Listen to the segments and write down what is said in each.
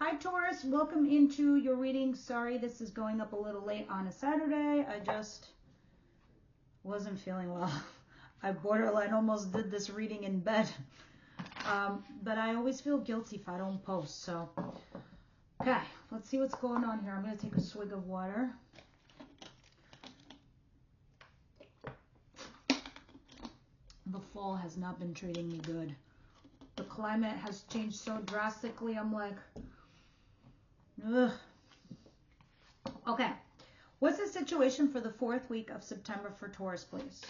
Hi Taurus, welcome into your reading. Sorry this is going up a little late on a Saturday. I just wasn't feeling well. I borderline almost did this reading in bed. But I always feel guilty if I don't post. So, okay, let's see what's going on here. I'm going to take a swig of water. The fall has not been treating me good. The climate has changed so drastically. I'm like, ugh. Okay. What's the situation for the 4th week of September for Taurus, please?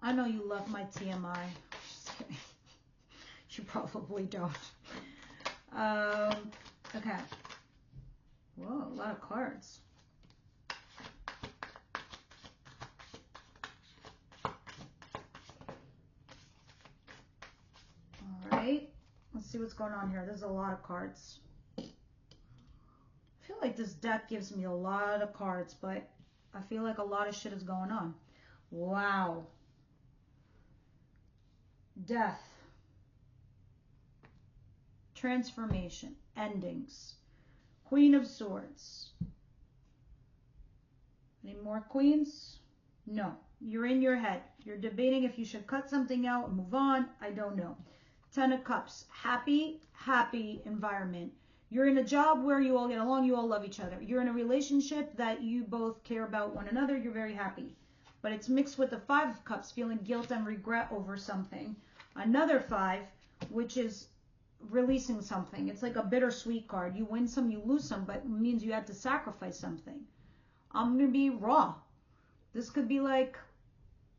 I know you love my TMI. Just kidding. You probably don't. Okay. Whoa, a lot of cards. All right. Let's see what's going on here. There's a lot of cards. I feel like this deck gives me a lot of cards, but I feel like a lot of shit is going on. Wow. Death. Transformation. Endings. Queen of Swords. Any more queens? No. You're in your head. You're debating if you should cut something out and move on. I don't know. 10 of Cups. Happy, happy environment. You're in a job where you all get along, you all love each other. You're in a relationship that you both care about one another, you're very happy. But it's mixed with the 5 of Cups, feeling guilt and regret over something. Another 5, which is releasing something. It's like a bittersweet card. You win some, you lose some, but it means you had to sacrifice something. I'm going to be raw. This could be like,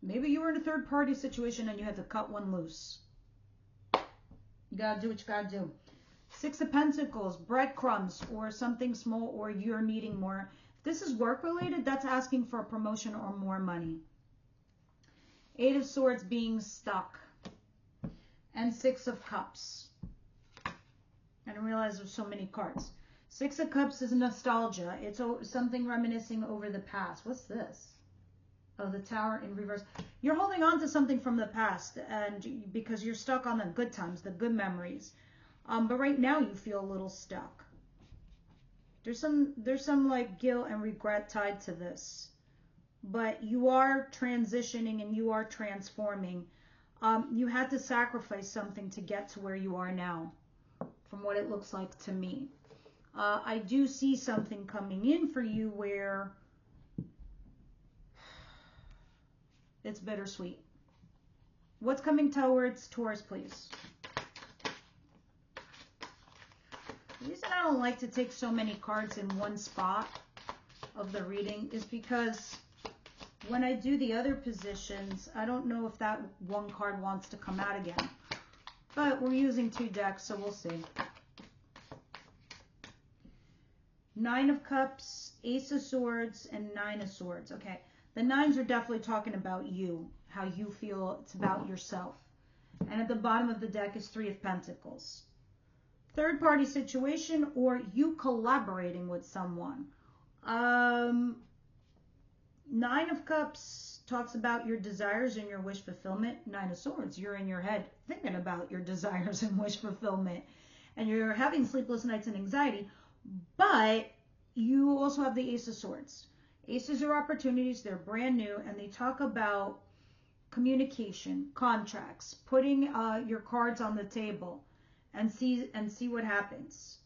maybe you were in a third party situation and you had to cut one loose. You got to do what you got to do. 6 of Pentacles, breadcrumbs, or something small, or you're needing more. If this is work related, that's asking for a promotion or more money. 8 of Swords, being stuck. And 6 of Cups. I didn't realize there's so many cards. 6 of Cups is nostalgia. It's something reminiscing over the past. What's this? Oh, the Tower in reverse. You're holding on to something from the past, and because you're stuck on the good times, the good memories. But right now you feel a little stuck. There's some like guilt and regret tied to this. But you are transitioning and you are transforming. You had to sacrifice something to get to where you are now, from what it looks like to me. I do see something coming in for you where it's bittersweet. What's coming towards Taurus, please? The reason I don't like to take so many cards in one spot of the reading is because when I do the other positions, I don't know if that one card wants to come out again. But we're using 2 decks, so we'll see. 9 of Cups, Ace of Swords, and 9 of Swords. Okay, the 9s are definitely talking about you, how you feel. It's about yourself. And at the bottom of the deck is 3 of Pentacles. Third party situation, or you collaborating with someone. 9 of Cups talks about your desires and your wish fulfillment. 9 of Swords, you're in your head thinking about your desires and wish fulfillment. And you're having sleepless nights and anxiety. But you also have the Ace of Swords. Aces are opportunities. They're brand new. And they talk about communication, contracts, putting your cards on the table. And see what happens.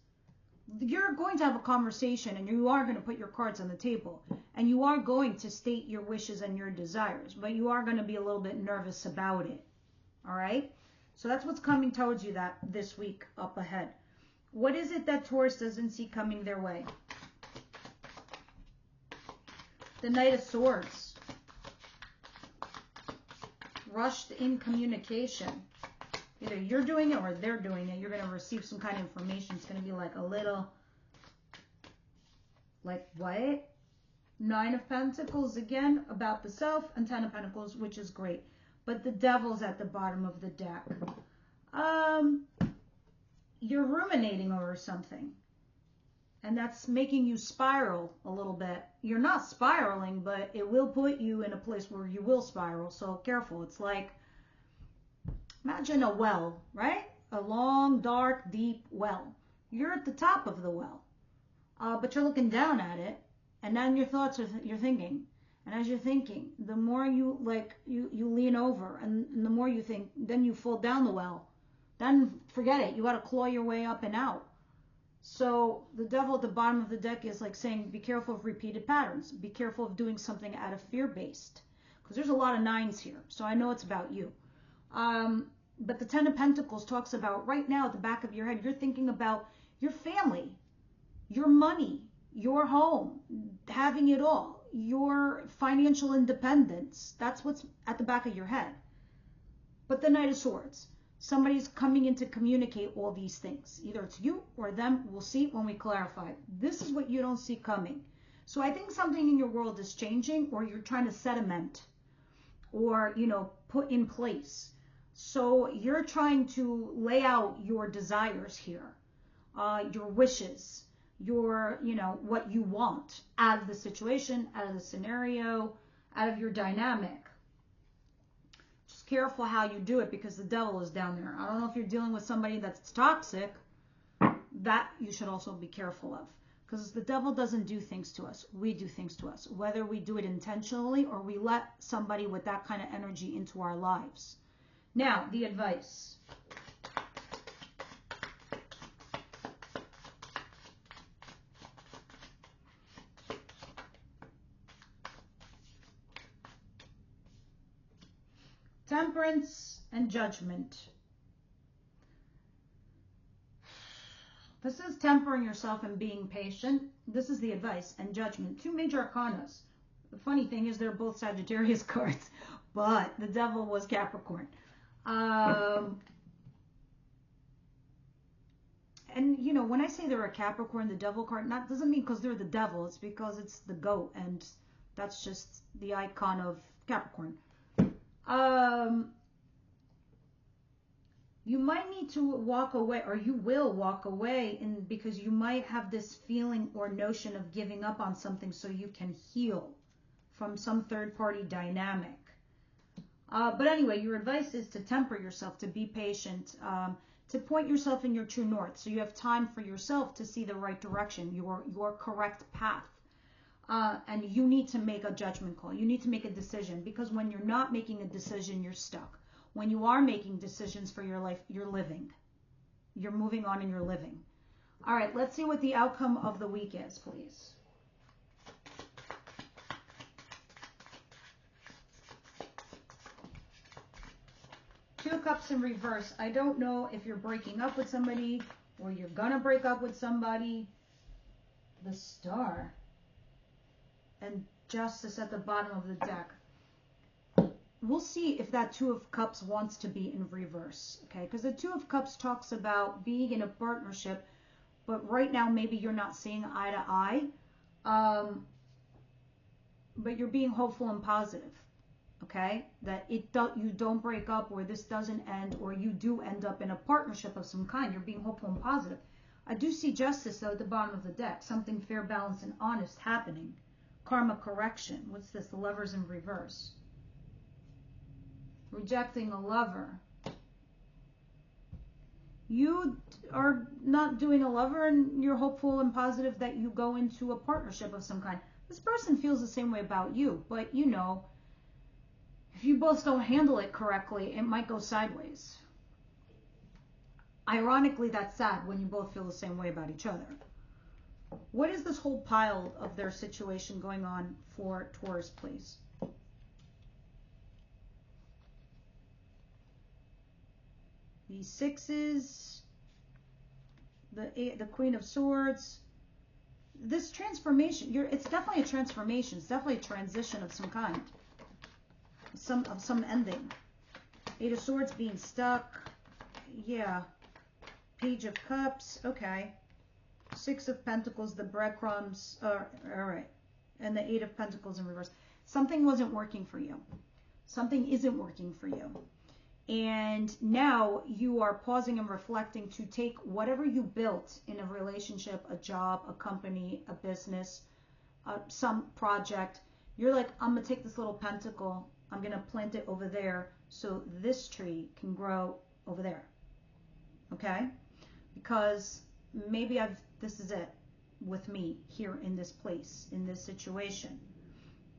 You're going to have a conversation and you are going to put your cards on the table. And you are going to state your wishes and your desires. But you are going to be a little bit nervous about it. All right? So that's what's coming towards you this week up ahead. What is it that Taurus doesn't see coming their way? The Knight of Swords. Rushed in communication. Either you're doing it or they're doing it. You're going to receive some kind of information. It's going to be like a little, like what? 9 of Pentacles again, about the self, and 10 of Pentacles, which is great. But the Devil's at the bottom of the deck. You're ruminating over something. And that's making you spiral a little bit. You're not spiraling, but it will put you in a place where you will spiral. So careful. It's like, imagine a well, right? a long, dark, deep well. You're at the top of the well, but you're looking down at it, and then your thoughts are, you're thinking. And as you're thinking, the more you you lean over, and the more you think, then you fall down the well. Then forget it. You got to claw your way up and out. So the devil at the bottom of the deck is like saying, be careful of repeated patterns. Be careful of doing something out of fear-based. Because there's a lot of nines here. So I know it's about you. But the Ten of Pentacles talks about right now at the back of your head, you're thinking about your family, your money, your home, having it all, your financial independence. That's what's at the back of your head. But the Knight of Swords. Somebody's coming in to communicate all these things. Either it's you or them. We'll see when we clarify. This is what you don't see coming. So I think something in your world is changing, or you're trying to sediment or, put in place. So you're trying to lay out your desires here, your wishes, your, what you want out of the situation, out of the scenario, out of your dynamic. Careful how you do it, because the devil is down there. I don't know if you're dealing with somebody that's toxic. That you should also be careful of, because the devil doesn't do things to us. We do things to us, whether we do it intentionally or we let somebody with that kind of energy into our lives. Now, the advice. Temperance and Judgment. This is tempering yourself and being patient. This is the advice and Judgment. Two major arcanas. The funny thing is they're both Sagittarius cards, but the devil was Capricorn. And when I say they're a Capricorn, the devil card, doesn't mean because they're the devil. It's because it's the goat, and that's just the icon of Capricorn. You might need to walk away, or you will walk away, because you might have this feeling or notion of giving up on something so you can heal from some third-party dynamic. But anyway, your advice is to temper yourself, to be patient, to point yourself in your true north, so you have time for yourself to see the right direction, your correct path. And you need to make a judgment call. You need to make a decision, because when you're not making a decision, you're stuck. When you are making decisions for your life, you're living. You're moving on and you're living. All right, let's see what the outcome of the week is, please. Two of Cups in reverse. I don't know if you're breaking up with somebody or you're gonna break up with somebody. The Star. And Justice at the bottom of the deck. We'll see if that Two of Cups wants to be in reverse, okay? Because the Two of Cups talks about being in a partnership, but right now maybe you're not seeing eye to eye, but you're being hopeful and positive, okay? That you don't break up, or this doesn't end, or you do end up in a partnership of some kind. You're being hopeful and positive. I do see Justice, though, at the bottom of the deck. Something fair, balanced, and honest happening. Karma correction. What's this? The Lover's in reverse. Rejecting a lover. You are not doing a lover, and you're hopeful and positive that you go into a partnership of some kind. This person feels the same way about you, but if you both don't handle it correctly, it might go sideways. Ironically, that's sad when you both feel the same way about each other. What is this whole pile of their situation going on for Taurus, please? The Sixes, the Queen of Swords. This transformation, it's definitely a transformation. It's definitely a transition of some kind. Some ending. Eight of Swords being stuck. Yeah. Page of Cups. Okay. Six of Pentacles, the breadcrumbs. All right. And the Eight of Pentacles in reverse. Something wasn't working for you. Something isn't working for you. And now you are pausing and reflecting to take whatever you built in a relationship, a job, a company, a business, some project. You're like, I'm going to take this little pentacle. I'm going to plant it over there so this tree can grow over there. okay? Because maybe this is it with me here in this place, in this situation,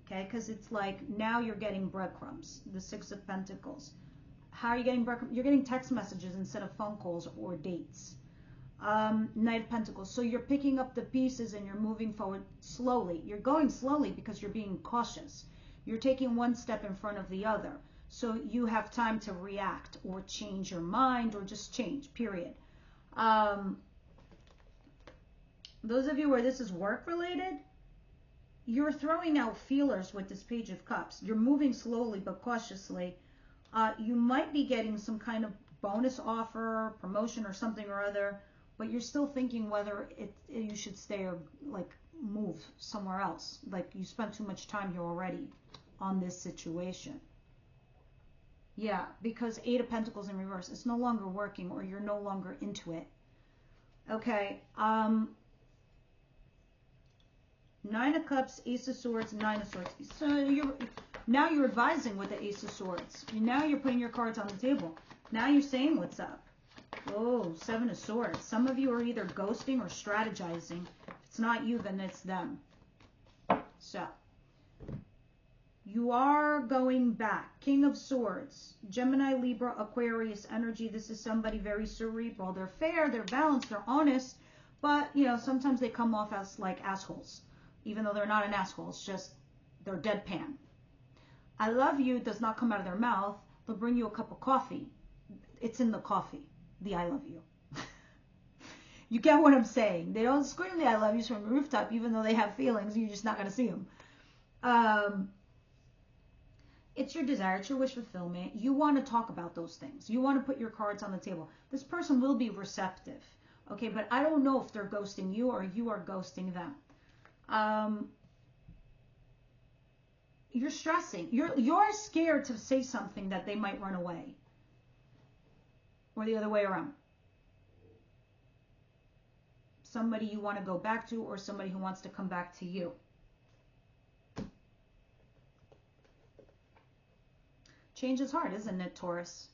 okay? Because it's like now you're getting breadcrumbs, the Six of Pentacles. How are you getting breadcrumbs? You're getting text messages instead of phone calls or dates. Knight of Pentacles. So you're picking up the pieces and you're moving forward slowly. You're going slowly because you're being cautious. You're taking one step in front of the other. So you have time to react or change your mind or just change, period. Those of you where this is work related, you're throwing out feelers with this Page of Cups. You're moving slowly but cautiously. You might be getting some kind of bonus offer, promotion or something or other, but you're still thinking whether you should stay or like move somewhere else. Like you spent too much time here already on this situation. Yeah, because Eight of Pentacles in reverse. It's no longer working or you're no longer into it. Okay. Nine of Cups, Ace of Swords, Nine of Swords. So now you're advising with the Ace of Swords. Now you're putting your cards on the table. Now you're saying what's up. Oh, Seven of Swords. Some of you are either ghosting or strategizing. If it's not you, then it's them. So, you are going back. King of Swords. Gemini, Libra, Aquarius energy. This is somebody very cerebral. They're fair, they're balanced, they're honest. But, you know, sometimes they come off as like assholes. Even though they're not an asshole. It's just they're deadpan. I love you does not come out of their mouth. They'll bring you a cup of coffee. It's in the coffee. The I love you. You get what I'm saying. They don't scream the I love yous from the rooftop, even though they have feelings. You're just not going to see them. It's your desire. It's your wish fulfillment. You want to talk about those things. You want to put your cards on the table. This person will be receptive. Okay, but I don't know if they're ghosting you or you are ghosting them. You're stressing. You're scared to say something that they might run away. Or the other way around. Somebody you want to go back to or somebody who wants to come back to you. Change is hard, isn't it, Taurus?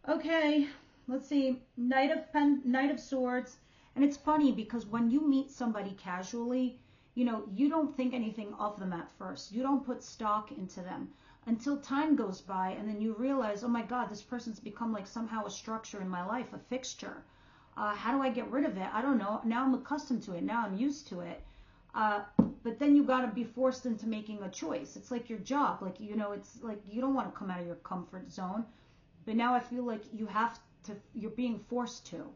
Okay, let's see. Knight of Swords. And it's funny because when you meet somebody casually, you know, you don't think anything of them at first. You don't put stock into them until time goes by and then you realize, oh my God, this person's become like somehow a structure in my life, a fixture. How do I get rid of it? I don't know. Now I'm accustomed to it. Now I'm used to it. But then you got to be forced into making a choice. It's like your job. Like, you know, it's like you don't want to come out of your comfort zone. But now I feel like you have to, you're being forced to.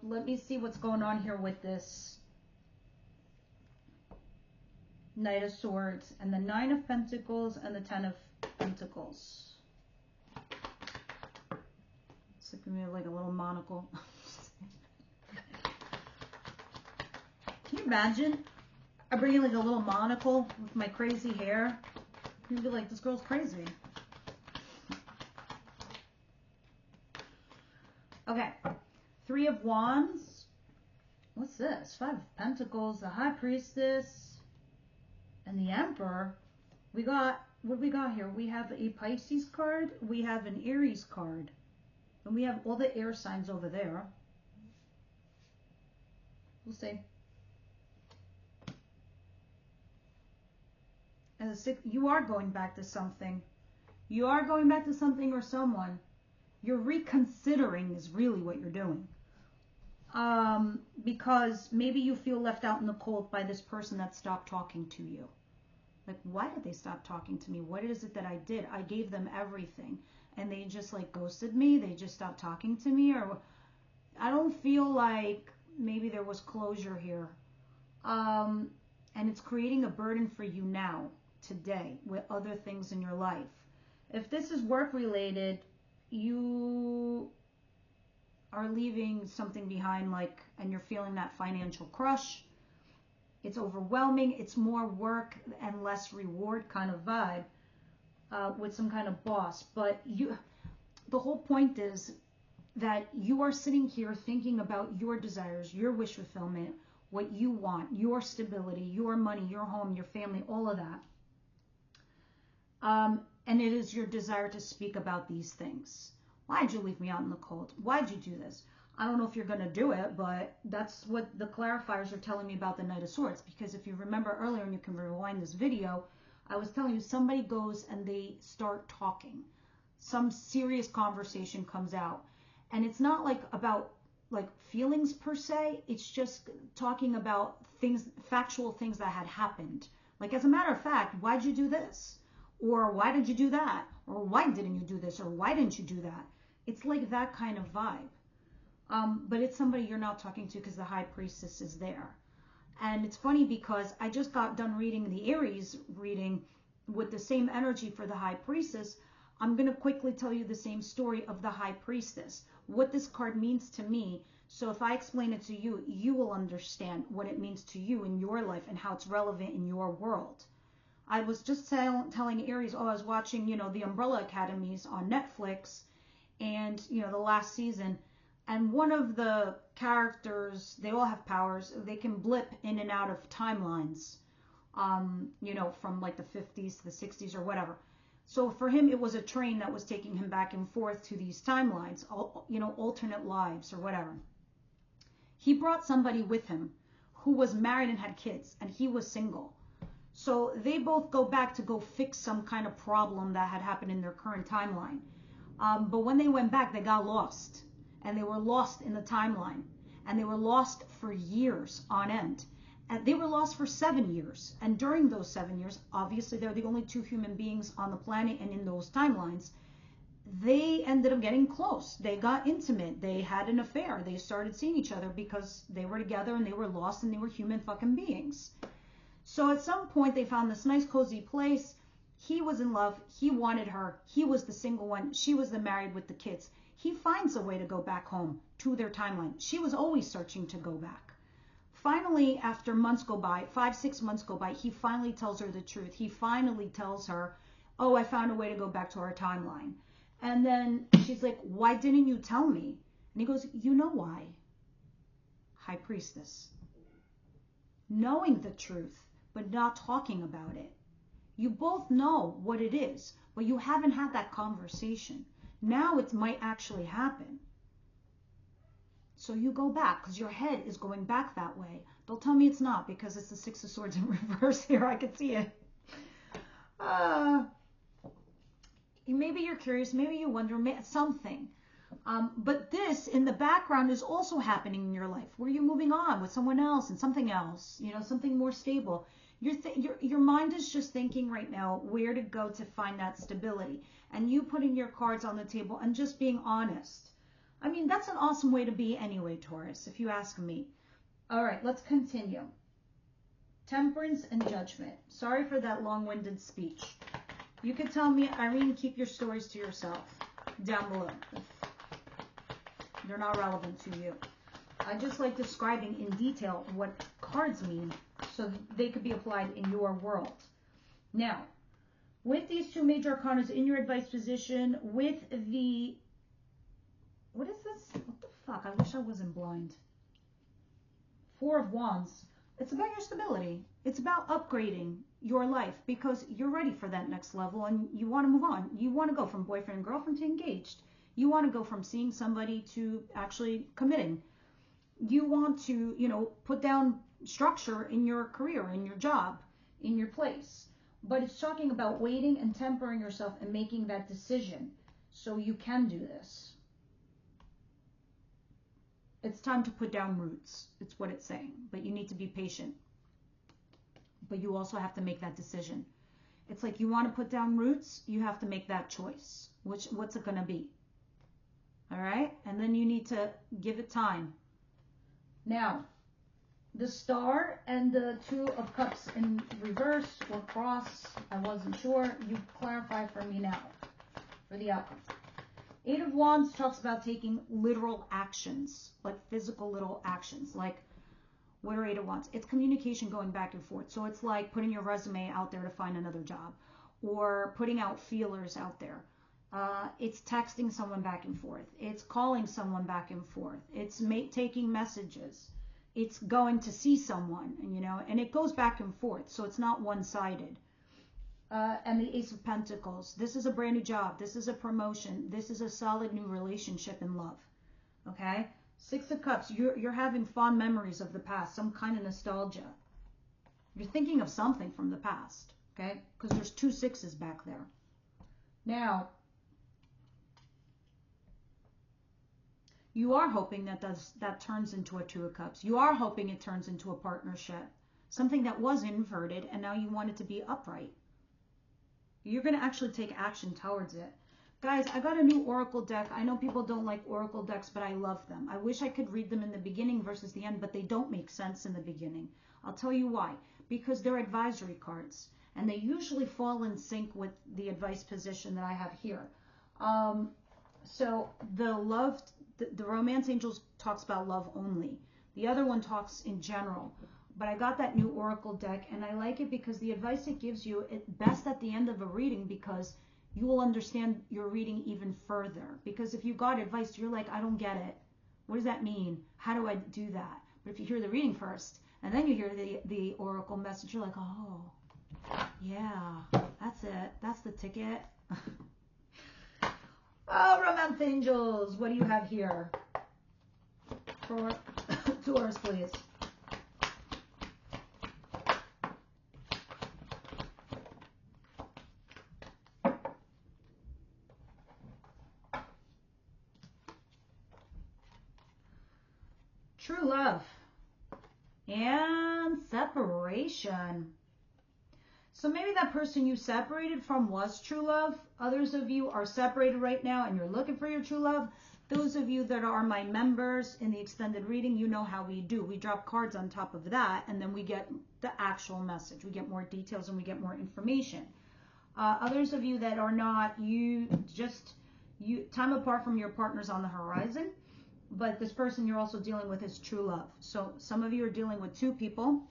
Let me see what's going on here with this Knight of Swords and the Nine of Pentacles and the Ten of Pentacles. It's like a little monocle. Can you imagine? I bring in like a little monocle with my crazy hair. You'd be like, this girl's crazy. Okay. Three of Wands. What's this? Five of Pentacles, the High Priestess, and the Emperor. We got, what we got here? We have a Pisces card. We have an Aries card. And we have all the air signs over there. We'll see. And the six, you are going back to something. You are going back to something or someone. You're reconsidering is really what you're doing. Because maybe you feel left out in the cold by this person that stopped talking to you. Like, why did they stop talking to me? What is it that I did? I gave them everything. And they just like ghosted me. They just stopped talking to me. Or I don't feel like maybe there was closure here. And it's creating a burden for you now, today, with other things in your life. If this is work related, you are leaving something behind, like, and you're feeling that financial crush. It's overwhelming. It's more work and less reward kind of vibe with some kind of boss. But the whole point is that you are sitting here thinking about your desires, your wish fulfillment, what you want, your stability, your money, your home, your family, all of that. And it is your desire to speak about these things. Why'd you leave me out in the cold? Why'd you do this? I don't know if you're going to do it, but that's what the clarifiers are telling me about the Knight of Swords. Because if you remember earlier, and you can rewind this video, I was telling you somebody goes and they start talking. Some serious conversation comes out. And it's not like about like feelings per se. It's just talking about things, factual things that had happened. Like, as a matter of fact, why'd you do this? Or why did you do that? Or why didn't you do this? Or why didn't you do that? It's like that kind of vibe. But it's somebody you're not talking to because the High Priestess is there. And it's funny because I just got done reading the Aries reading with the same energy for the High Priestess. I'm going to quickly tell you the same story of the High Priestess, what this card means to me. So if I explain it to you, you will understand what it means to you in your life and how it's relevant in your world. I was just telling Aries, I was watching, the Umbrella Academies on Netflix and, the last season. And one of the characters, they all have powers. They can blip in and out of timelines, from like the 50s to the 60s or whatever. So for him, it was a train that was taking him back and forth to these timelines, alternate lives or whatever. He brought somebody with him who was married and had kids, and he was single. So they both go back to go fix some kind of problem that had happened in their current timeline. But when they went back, they got lost. And they were lost in the timeline. And they were lost for years on end. And they were lost for 7 years. And during those 7 years, obviously they're the only two human beings on the planet and in those timelines, they ended up getting close. They got intimate. They had an affair. They started seeing each other because they were together and they were lost and they were human fucking beings. So at some point they found this nice cozy place. He was in love. He wanted her. He was the single one. She was the married with the kids. He finds a way to go back home to their timeline. She was always searching to go back. Finally, after months go by, 5-6 months go by, he finally tells her the truth. He finally tells her, oh, I found a way to go back to our timeline. And then she's like, why didn't you tell me? And he goes, you know why? High Priestess. Knowing the truth, but not talking about it. You both know what it is, but you haven't had that conversation. Now it might actually happen. So you go back because your head is going back that way. Don't tell me it's not because it's the Six of Swords in reverse here. I can see it. Maybe you're curious. Maybe you wonder something. But this in the background is also happening in your life where you're moving on with someone else and something else, something more stable. Your mind is just thinking right now where to go to find that stability. And you putting your cards on the table and just being honest. I mean, that's an awesome way to be anyway, Taurus, if you ask me. All right, let's continue. Temperance and Judgment. Sorry for that long-winded speech. You could tell me, Irene, keep your stories to yourself down below. They're not relevant to you. I just like describing in detail what cards mean so they could be applied in your world. Now, with these two major arcanas in your advice position, with the... What is this? What the fuck? I wish I wasn't blind. Four of Wands. It's about your stability. It's about upgrading your life because you're ready for that next level and you want to move on. You want to go from boyfriend and girlfriend to engaged. You want to go from seeing somebody to actually committing. You want to, put down structure in your career, in your job, in your place. But it's talking about waiting and tempering yourself and making that decision so you can do this. It's time to put down roots. It's what it's saying. But you need to be patient. But you also have to make that decision. It's like you want to put down roots, you have to make that choice. What's it going to be? All right? And then you need to give it time. Now, the Star and the Two of Cups in reverse or cross, I wasn't sure. You clarify for me now for the outcome. Eight of Wands talks about taking literal actions, like physical little actions. Like, what are Eight of Wands? It's communication going back and forth. So it's like putting your resume out there to find another job or putting out feelers out there. It's texting someone back and forth. It's calling someone back and forth. It's taking messages. It's going to see someone, and it goes back and forth. So it's not one-sided. And the Ace of Pentacles. This is a brand new job. This is a promotion. This is a solid new relationship in love. Okay? Six of Cups. You're having fond memories of the past, some kind of nostalgia. You're thinking of something from the past. Okay? Because there's 2 sixes back there. Now, you are hoping that turns into a 2 of Cups. You are hoping it turns into a partnership. Something that was inverted, and now you want it to be upright. You're going to actually take action towards it. Guys, I got a new Oracle deck. I know people don't like Oracle decks, but I love them. I wish I could read them in the beginning versus the end, but they don't make sense in the beginning. I'll tell you why. Because they're advisory cards, and they usually fall in sync with the advice position that I have here. So the Romance Angels talks about love only. The other one talks in general. But I got that new Oracle deck, and I like it because the advice it gives you, it best at the end of a reading, because you will understand your reading even further. Because if you got advice, you're like, I don't get it. What does that mean? How do I do that? But if you hear the reading first, and then you hear the Oracle message, you're like, oh, yeah, that's it. That's the ticket. Oh, Romance Angels, what do you have here? For Taurus, please. True love and separation. So maybe that person you separated from was true love. Others of you are separated right now and you're looking for your true love. Those of you that are my members in the extended reading, you know how we do. We drop cards on top of that, and then we get the actual message. We get more details and we get more information. Others of you that are not, time apart from your partners on the horizon. But this person you're also dealing with is true love. So some of you are dealing with 2 people.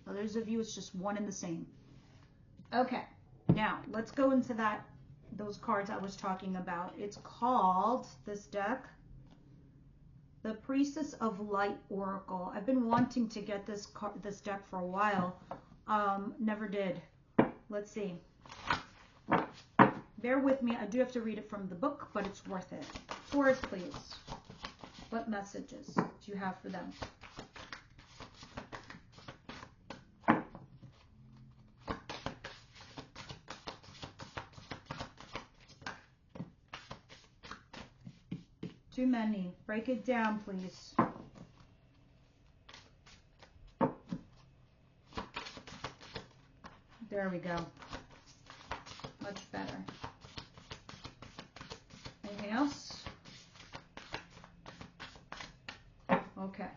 Others of you, it's just one and the same. Okay, now let's go into those cards I was talking about. It's called, this deck, the Priestess of Light Oracle. I've been wanting to get this deck for a while. Never did. Let's see. Bear with me. I do have to read it from the book, but it's worth it. Taurus, please. What messages do you have for them? Too many. Break it down, please. There we go. Much better. Anything else? Okay.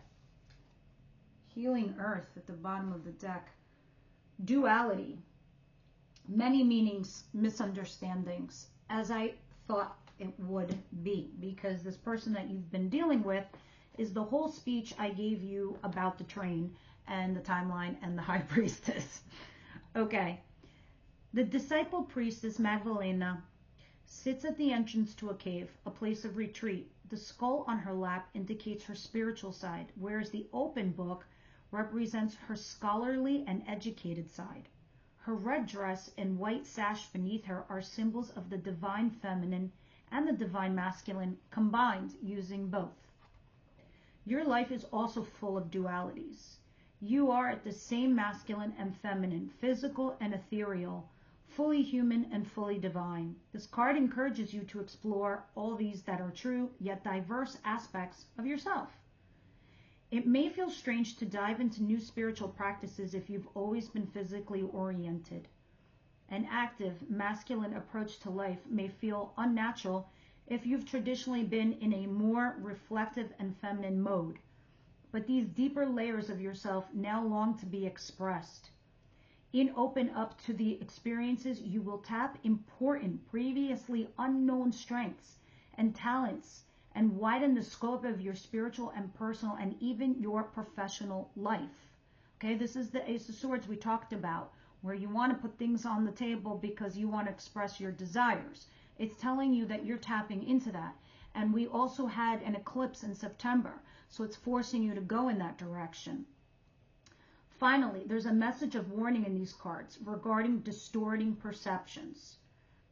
Healing Earth at the bottom of the deck. Duality. Many meanings, misunderstandings, as I thought it would be, because this person that you've been dealing with is the whole speech I gave you about the train and the timeline and the High Priestess. Okay. The disciple priestess Magdalena sits at the entrance to a cave, a place of retreat. The skull on her lap indicates her spiritual side, whereas the open book represents her scholarly and educated side. Her red dress and white sash beneath her are symbols of the divine feminine and the divine masculine combined, using both. Your life is also full of dualities. You are at the same masculine and feminine, physical and ethereal, fully human and fully divine. This card encourages you to explore all these that are true yet diverse aspects of yourself. It may feel strange to dive into new spiritual practices if you've always been physically oriented. An active, masculine approach to life may feel unnatural if you've traditionally been in a more reflective and feminine mode. But these deeper layers of yourself now long to be expressed. In Open Up to the experiences, you will tap important, previously unknown strengths and talents and widen the scope of your spiritual and personal and even your professional life. Okay, this is the Ace of Swords we talked about, where you want to put things on the table because you want to express your desires. It's telling you that you're tapping into that. And we also had an eclipse in September, so it's forcing you to go in that direction. Finally, there's a message of warning in these cards regarding distorting perceptions.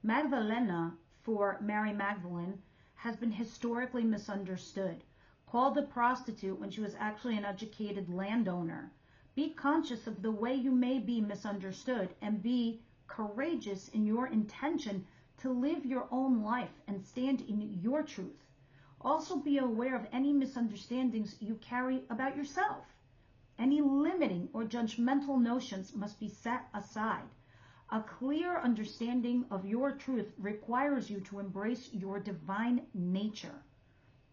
Magdalena, for Mary Magdalene, has been historically misunderstood, called a prostitute when she was actually an educated landowner. Be conscious of the way you may be misunderstood and be courageous in your intention to live your own life and stand in your truth. Also be aware of any misunderstandings you carry about yourself. Any limiting or judgmental notions must be set aside. A clear understanding of your truth requires you to embrace your divine nature,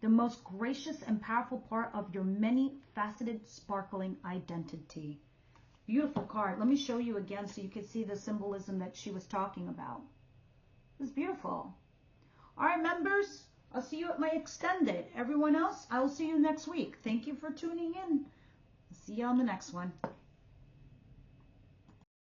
the most gracious and powerful part of your many-faceted, sparkling identity. Beautiful card. Let me show you again so you can see the symbolism that she was talking about. It's beautiful. All right, members, I'll see you at my extended. Everyone else, I will see you next week. Thank you for tuning in. See you on the next one.